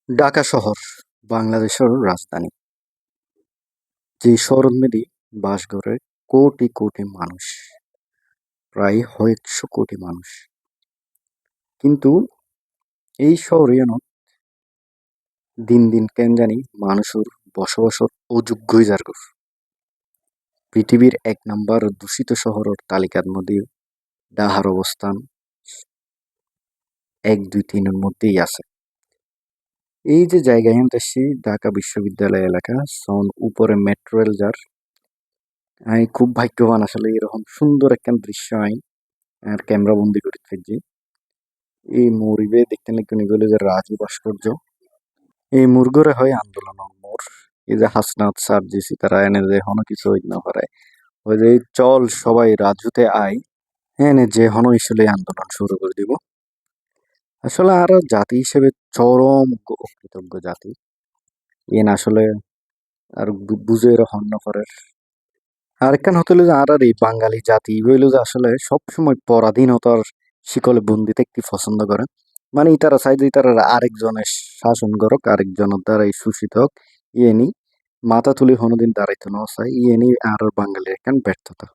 ঢাকা শহর বাংলাদেশের রাজধানী। যে শহরের মধ্যে বাস করে কোটি কোটি মানুষ, প্রায় 100 কোটি মানুষ। কিন্তু এই শহরে দিন দিন কেন জানি মানুষের বসবাসের অযোগ্য হয়ে যার গো। পৃথিবীর 1 নম্বর দূষিত শহরের তালিকার মধ্যে ঢাকার অবস্থান 1, 2, 3-এর মধ্যেই আছে। এই যে জায়গায় আসছি ঢাকা বিশ্ববিদ্যালয় এলাকা, সন উপরে মেট্রো রেল যার। আমি খুব ভাগ্যবান আসলে এরকম সুন্দর একটা দৃশ্য আমি আর ক্যামেরা বন্দি করে ফেলছি। এই মরিবে দেখতে নাকি উনি বলে যে রাজু ভাস্কর্য। এই মুরগরে হয় আন্দোলন মোর। এই যে হাসনাত স্যার দিছি তারা এনে যে হনো কিছু হইতে না পারে। ওই যে চল সবাই রাজুতে আয়, এনে যে হনো আসলে আন্দোলন শুরু করে দিব। আসলে আর জাতি হিসেবে চরম অকৃতজ্ঞ জাতি। এন আসলে আর বুঝে হন্য করে। আরেকখান হতে হলো যে আর এই বাঙালি জাতি হইলো যে আসলে সবসময় পরাধীনতার শিকলে বন্দি থাকতে পছন্দ করে। মানে ইতারা চাই যে ইতারা আরেকজনের শাসন করক, আরেকজনের দ্বারাই শোষিত হোক। ইয়ে নি মাথা তুলে কোনোদিন দাঁড়াইতে না চাই। ইয়ে নি আর বাঙালির একখান ব্যর্থতা।